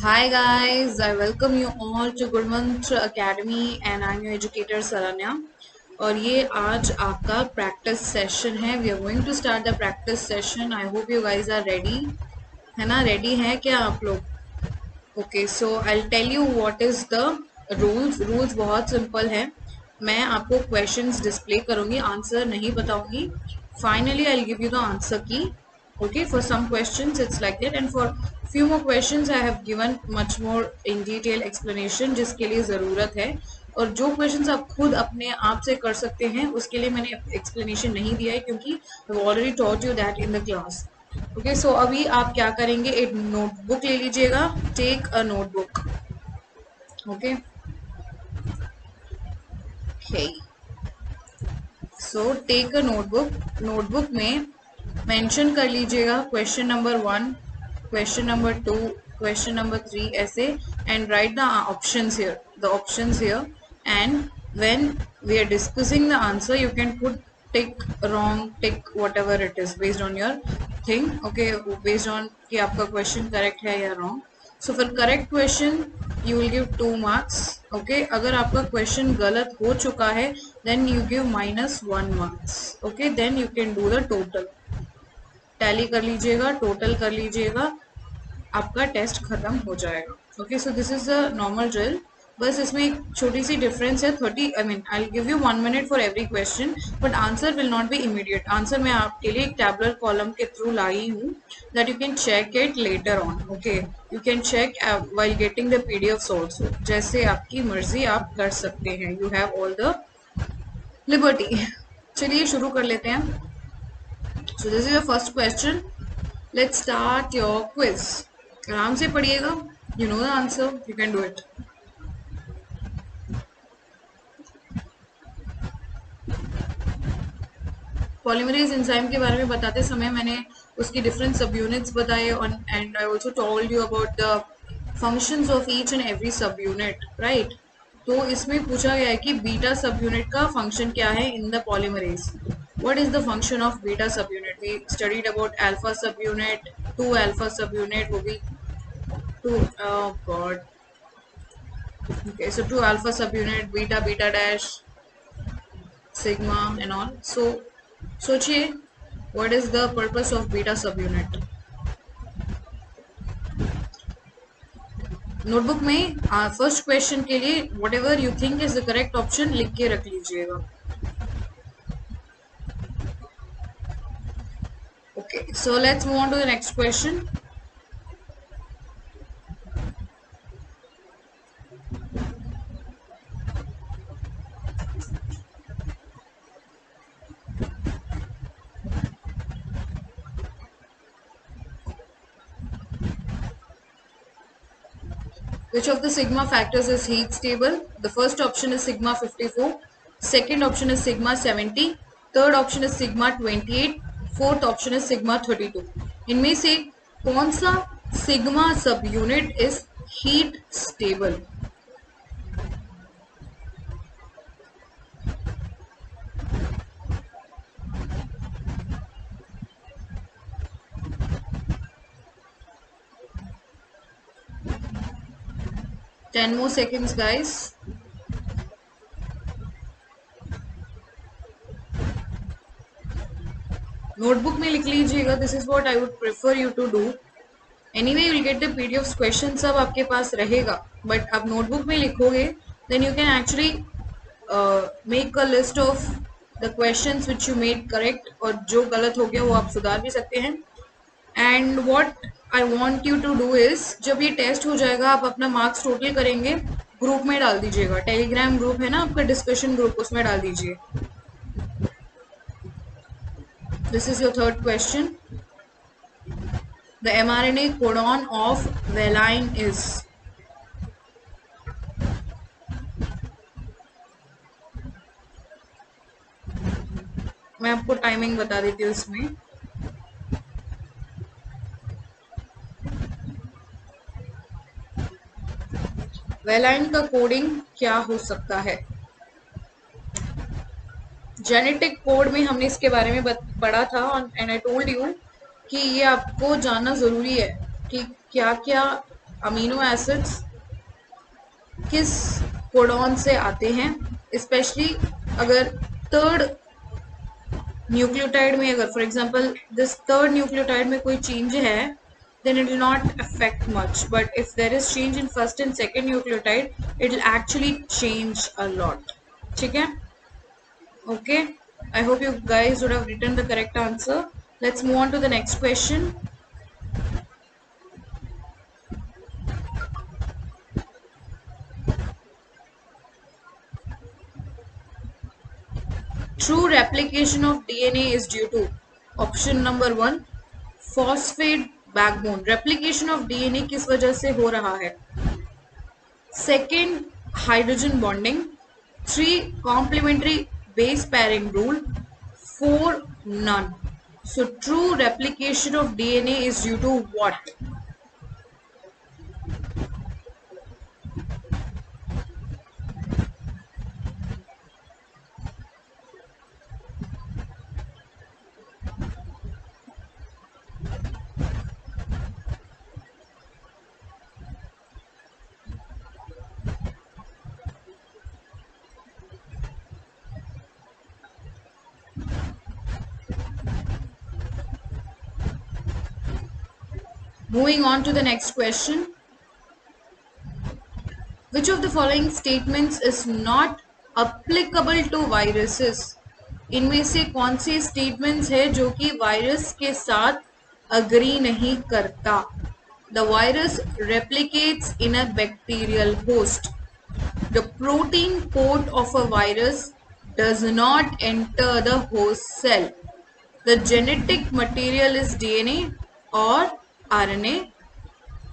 Hi guys, I welcome you all to Good Mantra Academy and I'm your educator Saranya. और ये आज आपका practice session है. We are going to start the practice session. I hope you guys are ready. है ना, ready है क्या आप लोग? Okay, so I tell you what is the rules बहुत सिंपल है. मैं आपको क्वेश्चंस डिस्प्ले करूंगी, आंसर नहीं बताऊंगी. Finally I give you the answer key. Okay, for some questions it's like that and for few more questions I have given much more in detail explanation जिसके लिए ज़रूरत है. और जो questions आप खुद अपने आप से कर सकते हैं उसके लिए मैंने explanation नहीं दिया है क्योंकि I've already taught you that in the class. Okay, so अभी आप क्या करेंगे, एक नोटबुक ले लीजिएगा. Take a notebook. Okay. Okay. So take a notebook. Notebook में मेंशन कर लीजिएगा question number 1, question number 2, question number 3 ऐसे and write the options here and when we are discussing the answer you can put tick, wrong, tick, whatever it is based on your thing. Okay, based on कि आपका question correct है या wrong. So for correct question you will give 2 marks. okay, अगर आपका question गलत हो चुका है then you give -1 marks. okay, then you can do the total. Tally कर लीजिएगा, टोटल कर लीजिएगा, आपका टेस्ट खत्म हो जाएगा. Okay, so this is the normal drill. बस इसमें एक छोटी सी डिफरेंस है. 30 I give you 1 minute for every question but answer will not be immediate. Answer मैं आपके लिए एक टैबुलर कॉलम के थ्रू लाई हूँ that you can check it later on. Okay, you can check while getting the PDFs also. जैसे आपकी मर्जी आप कर सकते हैं. You have all the liberty. चलिए शुरू कर लेते हैं. So this is your first question. Let's start your quiz. आराम से पढ़िएगा. You know the answer. You can do it. Polymerase enzyme के बारे में बताते समय मैंने उसकी डिफरेंट सब यूनिट्स बताए and I also told you about the functions of each and every सब यूनिट. राइट, तो इसमें पूछा गया है कि बीटा सब यूनिट का फंक्शन क्या है in the polymerase. What is the function of beta subunit? We studied about alpha subunit, 2 alpha subunit will be 2. Oh god. Okay, so 2 alpha subunit, beta, beta dash, sigma, and all. So, सोचिए, what is the purpose of beta subunit? Notebook में first question के लिए whatever you think is the correct option लिख के रख लीजिएगा. Okay, so let's move on to the next question. Which of the sigma factors is heat stable? The first option is sigma 54, second option is sigma 70, third option is sigma 28, fourth option is sigma 32. इनमें से कौन सा sigma subunit is heat stable? Ten more seconds, guys. Notebook में लिख लीजिएगा. This is what I would prefer you to do. Anyway you will get the PDF. Question सब आपके पास रहेगा बट आप नोटबुक में लिखोगे then you can actually make a list of the questions which you made correct और जो गलत हो गया वो आप सुधार भी सकते हैं. And what I want you to do is जब ये टेस्ट हो जाएगा आप अपना मार्क्स टोटल करेंगे, ग्रुप में डाल दीजिएगा. टेलीग्राम ग्रुप है ना आपका, डिस्कशन ग्रुप, उसमें डाल दीजिए. This is your third question. The mRNA codon of valine is. मैं आपको टाइमिंग बता देती हूँ इसमें. वेलाइन का कोडिंग क्या हो सकता है? जेनेटिक कोड में हमने इसके बारे में पढ़ा था एंड आई टोल्ड यू कि ये आपको जानना जरूरी है कि क्या क्या अमीनो एसिड्स किस कोडॉन से आते हैं, स्पेशली अगर थर्ड न्यूक्लियोटाइड में, अगर for example this third nucleotide में कोई चेंज है, then it will not affect much, but if there is change in first and second nucleotide, it will actually change a lot. ठीक है? Okay, I hope you guys would have written the correct answer. Let's move on to the next question. True replication of DNA is due to option number 1 phosphate backbone. Replication of DNA किस वजह से हो रहा है? Second, hydrogen bonding. 3, complementary base pairing rule. 4, none. So true replication of DNA is due to what? Moving on to the next question. Which of the following statements is not applicable to viruses? इनमें से कौन से statements है जो कि virus के साथ agree नहीं करता? The virus replicates in a bacterial host. The protein coat of a virus does not enter the host cell. The genetic material is DNA or RNA.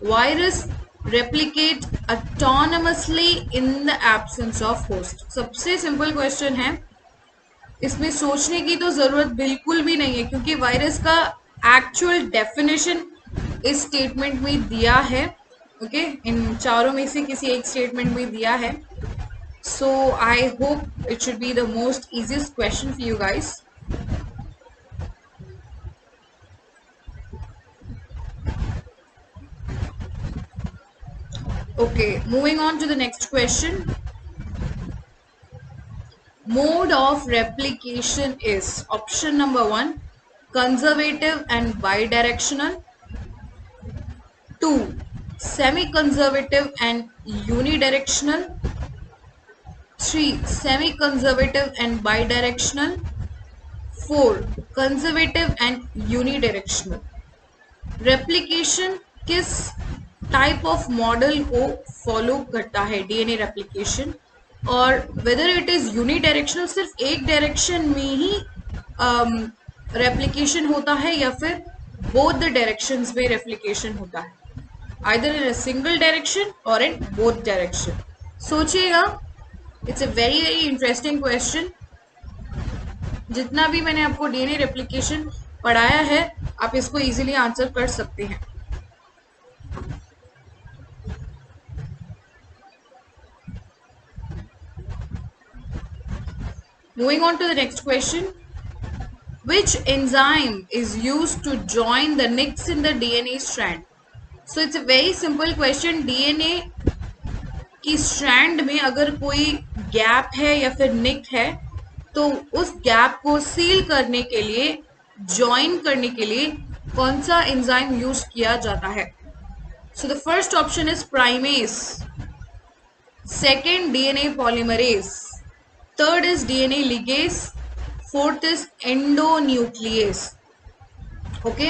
Virus replicate autonomously in the absence of host. सबसे simple question है, इसमें सोचने की तो जरूरत बिल्कुल भी नहीं है क्योंकि वायरस का एक्चुअल डेफिनेशन इस स्टेटमेंट में दिया है. ओके, इन चारों में से किसी एक स्टेटमेंट में दिया है. So I hope it should be the most easiest question for you guys. Okay, moving on to the next question. Mode of replication is option number 1 conservative and bidirectional. 2 semi-conservative and unidirectional. 3 semi-conservative and bidirectional. 4 conservative and unidirectional. Replication किस type of model को follow करता है DNA replication, और whether it is unidirectional, सिर्फ एक direction में ही replication होता है या फिर बोथ द डायरेक्शंस में रेप्लिकेशन होता है, either in a single direction और इन बोथ डायरेक्शन. सोचिएगा, it's a very very interesting question. जितना भी मैंने आपको डीएनए रेप्लिकेशन पढ़ाया है आप इसको इजीली आंसर कर सकते हैं. Moving on to the next question. Which enzyme is used to join the nicks in the DNA strand? So it's a very simple question. DNA की स्ट्रैंड में अगर कोई गैप है या फिर निक है तो उस गैप को सील करने के लिए, ज्वाइन करने के लिए कौन सा एंजाइम यूज किया जाता है? So the first option is primase, second DNA polymerase, third is DNA ligase, fourth is endonuclease. Okay,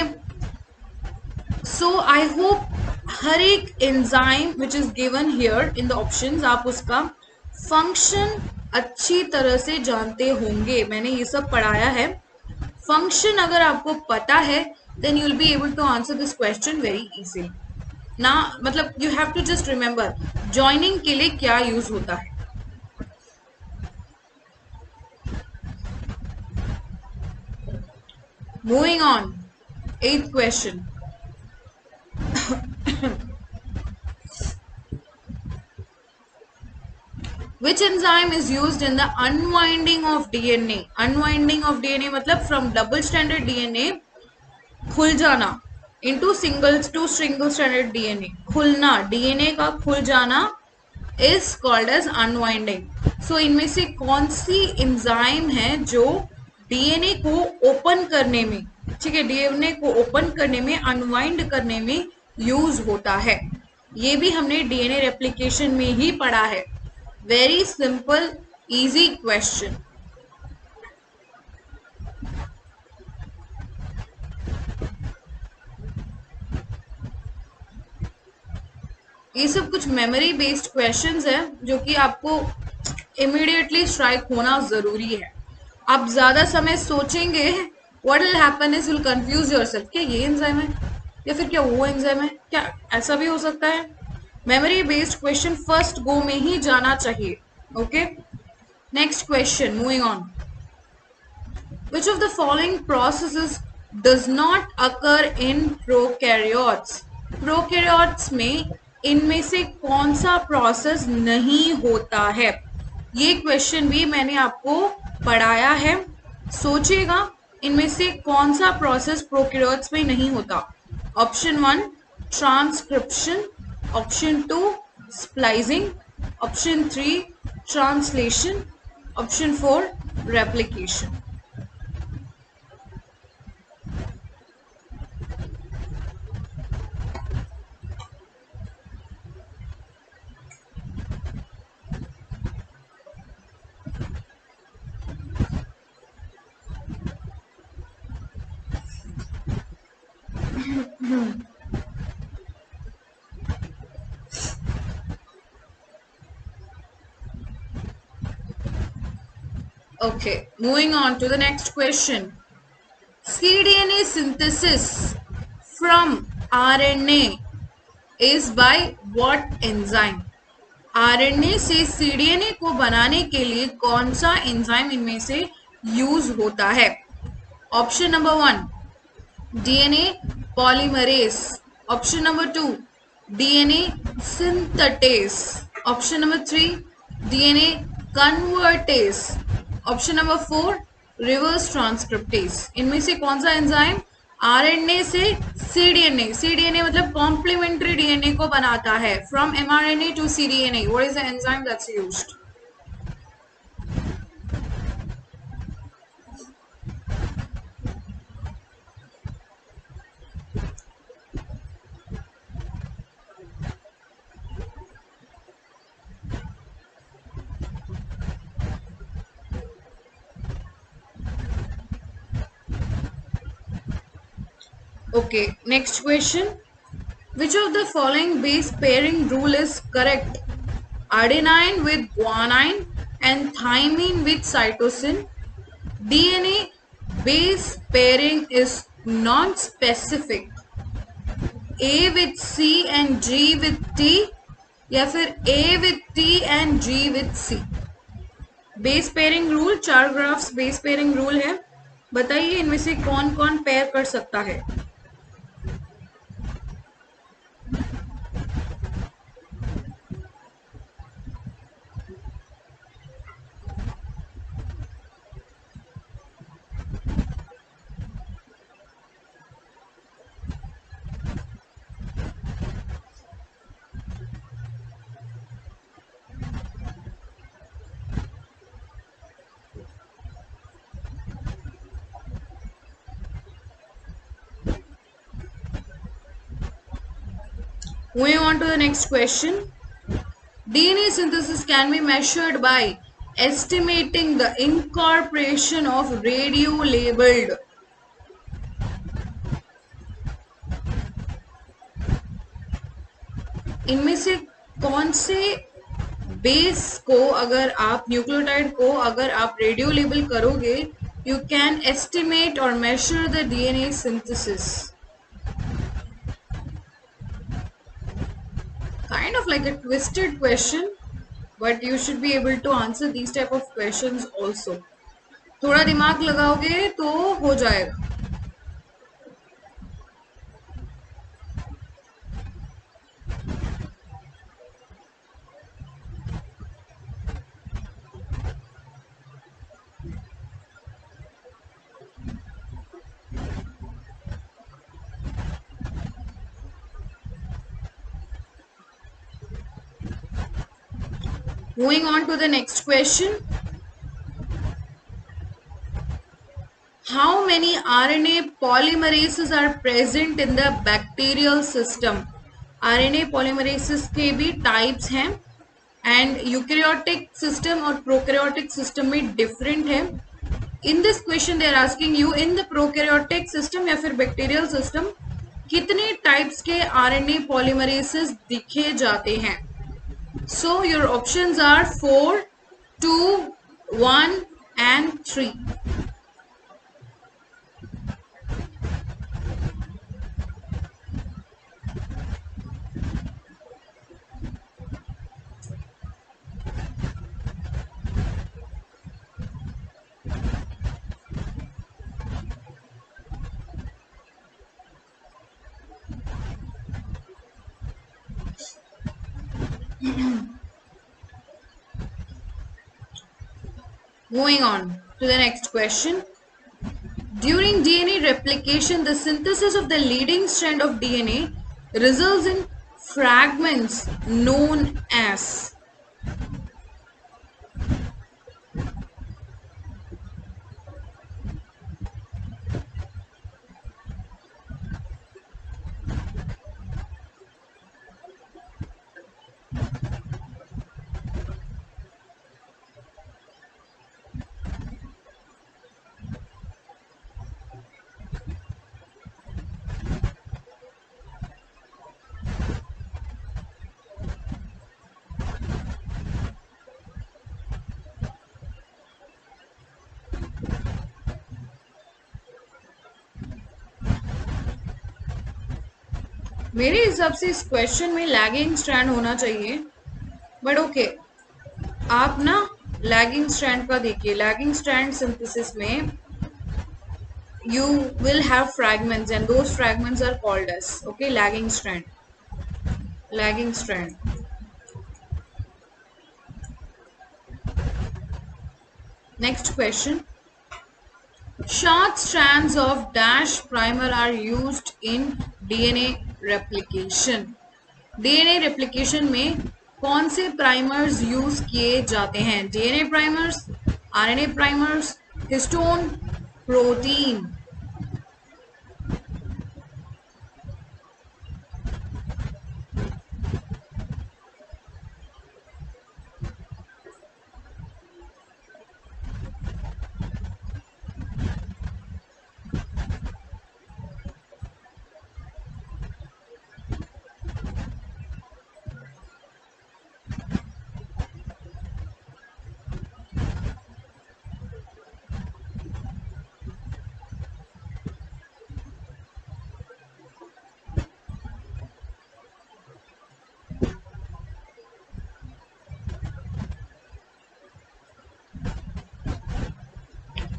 so I hope हर एक enzyme which is given here in the options आप उसका फंक्शन अच्छी तरह से जानते होंगे. मैंने ये सब पढ़ाया है. फंक्शन अगर आपको पता है then you will be able to answer this question very easily. ना मतलब you have to just remember joining के लिए क्या यूज होता है. Moving on, 8th question. Which enzyme is used in the unwinding of DNA? Unwinding of DNA मतलब from double stranded DNA खुल जाना into single stranded DNA. खुलना, DNA का खुल जाना इज कॉल्ड एज अनवाइंडिंग। सो इनमें से कौन सी एंजाइम है जो डीएनए को ओपन करने में, ठीक है, डीएनए को ओपन करने में, अनवाइंड करने में यूज होता है? ये भी हमने डीएनए रेप्लिकेशन में ही पढ़ा है। Very simple easy question. ये सब कुछ मेमोरी बेस्ड क्वेश्चंस है जो कि आपको इमीडिएटली स्ट्राइक होना जरूरी है। आप ज्यादा समय सोचेंगे, what will happen is will confuse yourself, क्या ये एंजाइम है या फिर क्या वो एंजाइम है, क्या ऐसा भी हो सकता है? Memory based question first go में ही जाना चाहिए। Okay, next question, moving on. Which of the following processes does not occur in prokaryotes? Prokaryotes में इनमें से कौन सा प्रोसेस नहीं होता है? ये क्वेश्चन भी मैंने आपको पढ़ाया है, सोचिएगा इनमें से कौन सा प्रोसेस प्रोकैरियोट्स में नहीं होता। Option 1 transcription, option 2 splicing, option 3 translation, option 4 replication. Okay, moving on to the next question. cDNA synthesis from RNA is by what enzyme? RNA से cDNA को बनाने के लिए कौन सा एंजाइम इनमें से यूज होता है? Option number 1 DNA polymerase, option number 2 DNA synthetase, option number 3 DNA convertase, option number 4 reverse transcriptase. इनमें से कौन सा एंजाइम आरएनए से सीडीएनए, सीडीएनए मतलब कॉम्प्लीमेंट्री डीएनए को बनाता है, from mRNA to cDNA, what is the enzyme that's used? Okay, next question. Which of the following base pairing rule is correct? Adenine with guanine and thymine with cytosine. DNA base pairing is non-specific. A with C and G with T या फिर A with T and G with C. Base pairing rule, 4 graphs base pairing rule है, बताइए इनमें से कौन कौन pair कर सकता है? Moving on to the next question. DNA synthesis can be measured by estimating the incorporation of radio-labeled इनमें से कौन से बेस को अगर आप न्यूक्लियोटाइड को अगर आप रेडियो लेबल करोगे, यू कैन एस्टिमेट और measure the DNA synthesis. Kind of like a twisted question, but you should be able to answer these type of questions also. थोड़ा दिमाग लगाओगे तो हो जाएगा। Moving on to the next question. How many RNA polymerases are present in the bacterial system? RNA polymerases के भी types हैं and eukaryotic system और prokaryotic system में different है. In this question they are asking you in the prokaryotic system या फिर bacterial system कितने types के RNA polymerases दिखे जाते हैं? So your options are 4, 2, 1 and 3. Moving on to the next question. During DNA replication, the synthesis of the leading strand of DNA results in fragments known as. मेरे हिसाब से इस question में lagging strand होना चाहिए, बट ओके आप ना lagging strand का देखिए. लैगिंग स्ट्रैंड सिंथेसिस में you will have fragments and those fragments are called as lagging strand. Next question. Short strands of dash primer are used in DNA replication. DNA replication में कौन से primers use किए जाते हैं? DNA primers, RNA primers, histone, protein.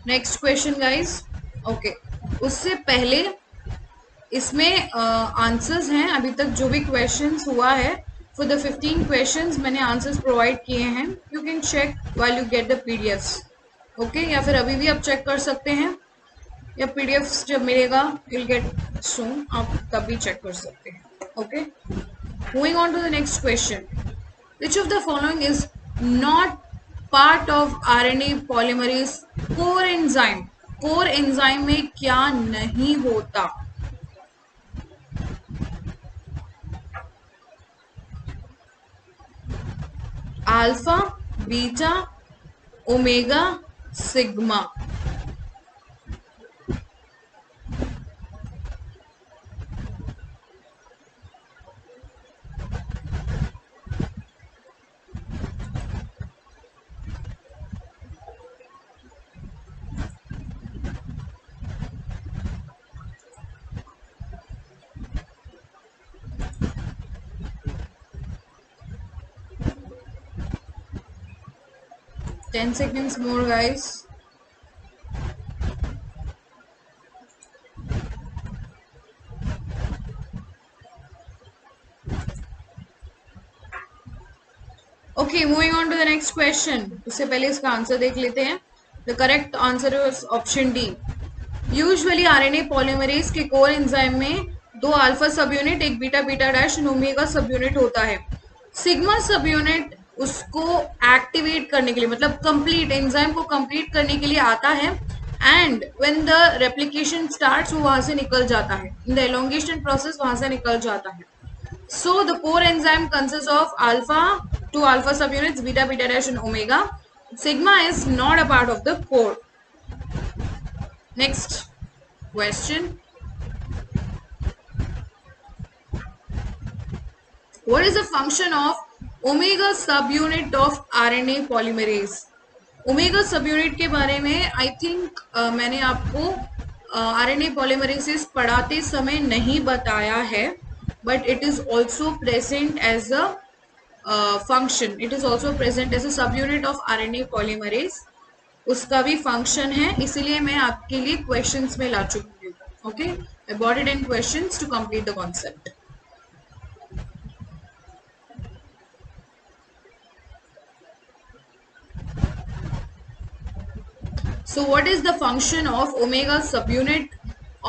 Next question guys. Okay, उससे पहले इसमें answers हैं. अभी तक जो भी क्वेश्चंस हुआ है फॉर द 15 क्वेश्चंस मैंने आंसर्स प्रोवाइड किए हैं. You can check while you get the PDFs. Okay, या फिर अभी भी आप चेक कर सकते हैं, या पीडीएफ्स जब मिलेगा यू विल गेट सून, आप तभी चेक कर सकते हैं. Okay, moving on to the next question. Which of the following is not part of RNA polymerase core enzyme? Core enzyme में क्या नहीं होता? Alpha, beta, omega, sigma. Ten seconds more, guys. Okay, moving on to the next question. उससे पहले इसका answer देख लेते हैं. The correct answer is option D. Usually RNA polymerase के कोर एंजाइम में 2 अल्फा सब यूनिट, एक बीटा बीटा डैश और ओमेगा सब यूनिट होता है. सिग्मा सब यूनिट उसको एक्टिवेट करने के लिए, मतलब कंप्लीट एंजाइम को कंप्लीट करने के लिए आता है, and when the replication starts वो वहां से निकल जाता है, इन द एलोंगेशन प्रोसेस वहां से निकल जाता है. So the core enzyme consists of alpha, two alpha subunits, beta, beta dash and omega. Sigma is not a part of the core. Next question. What is the function of omega subunit of RNA polymerase? Omega subunit के बारे में I think मैंने आपको RNA पॉलीमरेसिस पढ़ाते समय नहीं बताया है, but it is also present as a function. It is also present as a subunit of RNA polymerase. उसका भी फंक्शन है, इसीलिए मैं आपके लिए क्वेश्चंस में ला चुकी हूँ. Okay, I bought it in questions to complete the concept. So what is the function of omega subunit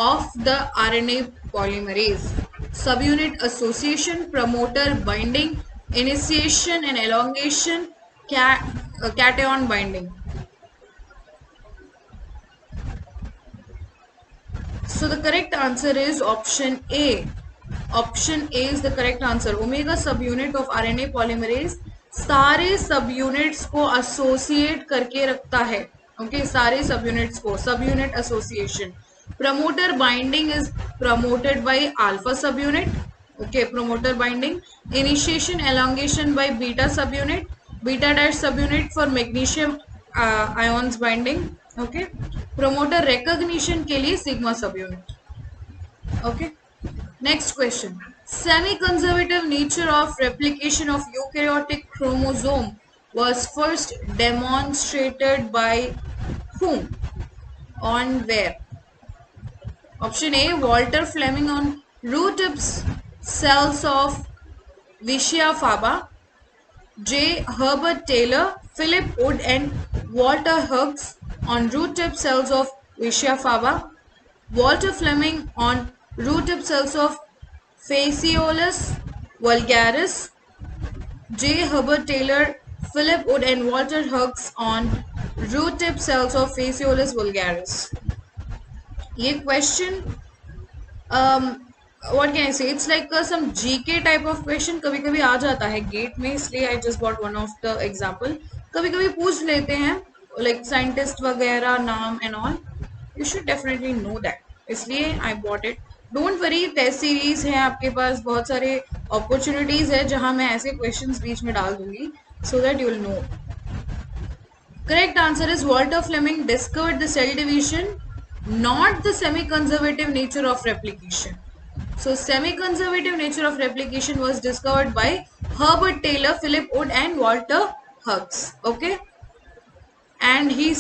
of the RNA polymerase? Subunit association, promoter binding, initiation and elongation, cation binding. So the correct answer is option A. Option A is the correct answer. Omega subunit of RNA polymerase सारे subunits को associate करके रखता है. Okay, सारे subunits को, subunit association. Promoter binding is promoted by alpha subunit. Okay, promoter binding. Initiation elongation by beta subunit, beta dash subunit for magnesium ions binding. Okay, promoter recognition के लिए sigma subunit. Okay, next question. Semi-conservative nature of replication of eukaryotic chromosome was first demonstrated by whom? On where? Option A, Walter Fleming on root tip cells of Vishia faba. J, Herbert Taylor, Philip Wood and Walter Hughes on root tip cells of Vishia faba. Walter Fleming on root tip cells of Phaseolus vulgaris. J, Herbert Taylor, Philip Wood and Walter Hughes on root tip cells of Phaseolus vulgaris. ये question what can I say, it's like some GK type of question कभी कभी आ जाता है gate में, इसलिए I just bought one of the example. कभी कभी पूछ लेते हैं like scientist वगैरह नाम and all. You should definitely know that, इसलिए I bought it. Don't worry, test series है आपके पास, बहुत सारे अपॉर्चुनिटीज है जहां मैं ऐसे क्वेश्चंस बीच में डाल दूंगी so that you will know. Correct answer is Walter Fleming discovered the cell division, not the semiconservative nature of replication. So semi-conservative nature of replication was discovered by Herbert Taylor, Philip Wood and Walter Hughes. Okay, and he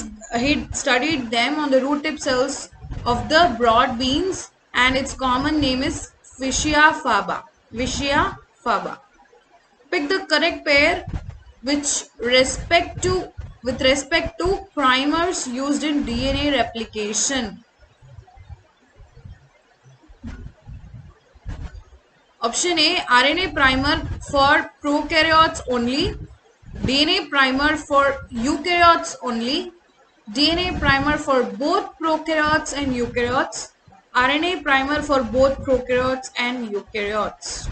studied them on the root tip cells of the broad beans, and its common name is Vishia faba. Vishia faba. Pick the correct pair with respect to primers used in DNA replication. Option A, RNA primer for prokaryotes only, DNA primer for eukaryotes only, DNA primer for both prokaryotes and eukaryotes, RNA primer for both prokaryotes and eukaryotes.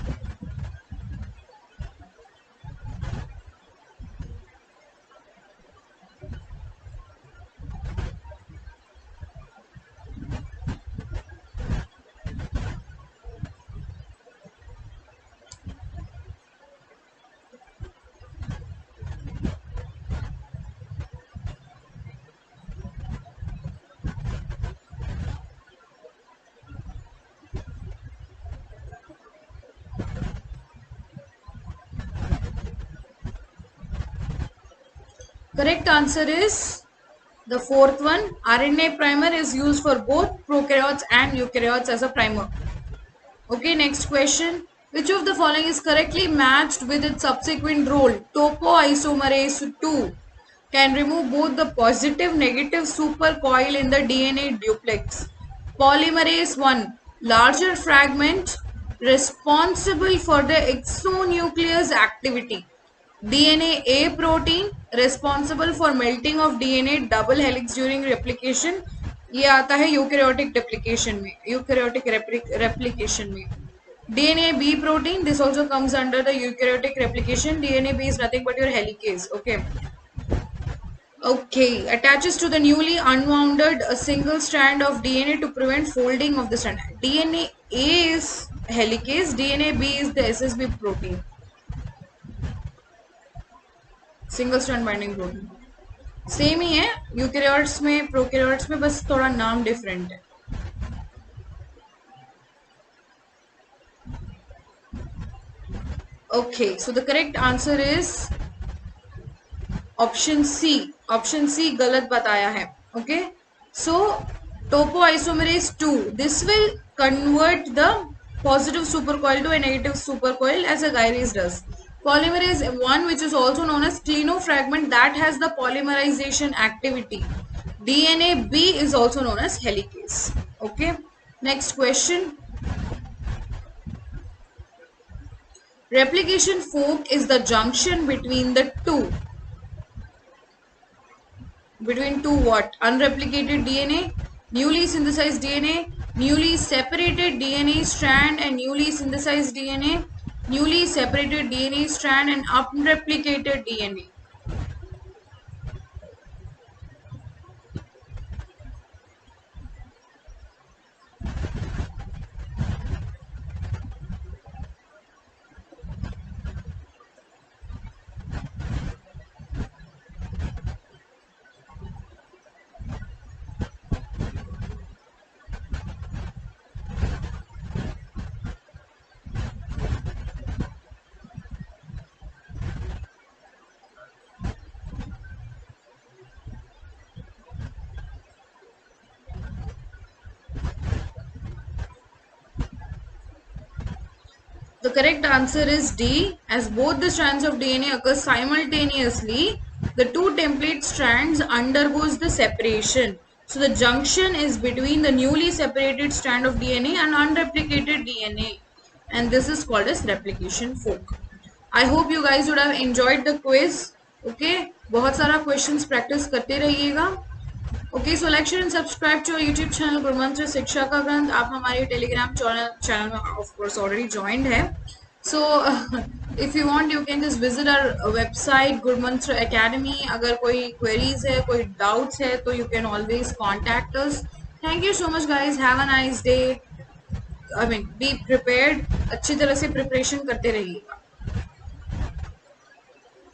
Correct answer is the fourth one. RNA primer is used for both prokaryotes and eukaryotes as a primer. Okay, next question. Which of the following is correctly matched with its subsequent role? Topoisomerase 2 can remove both the positive negative supercoil in the DNA duplex. Polymerase 1, larger fragment responsible for the exonuclease activity. DNA A protein responsible for melting of DNA double helix during replication. ये आता है eukaryotic replication में, eukaryotic replication में. DNA B protein, this also comes under the eukaryotic replication. DNA B is nothing but your helicase. Okay, attaches to the newly unwounded a single strand of DNA to prevent folding of the strand. DNA A is helicase, DNA B is the SSB protein, single strand binding protein. Same ही है eukaryotes में, prokaryotes में, बस थोड़ा नाम different है. Okay, so the correct answer is option C. Option C गलत बताया है. Okay, so topoisomerase 2, this will convert the positive supercoil to a negative supercoil as a gyrase does. Polymerase 1, which is also known as clinofragment, that has the polymerization activity. DNA B is also known as helicase. Okay, next question. Replication fork is the junction between the two. Between two what? Unreplicated DNA, newly synthesized DNA, newly separated DNA strand and newly synthesized DNA, newly separated DNA strand and unreplicated DNA. The correct answer is D, as both the strands of DNA occur simultaneously. The two template strands undergoes the separation. So the junction is between the newly separated strand of DNA and unreplicated DNA, and this is called as replication fork. I hope you guys would have enjoyed the quiz. Okay, बहुत सारा questions practice करते रहिएगा. Okay, so like, share and subscribe to our YouTube channel गुरुमंत्र शिक्षा का ग्रंथ. आप हमारे Telegram channel में of course already joined है. So if you want, you can just visit our website गुरुमंत्र Academy. अगर कोई queries है, कोई doubts है, तो you can always contact us. Thank you so much guys. Have a nice day. I mean, be prepared. अच्छी तरह से preparation करते रहिएगा.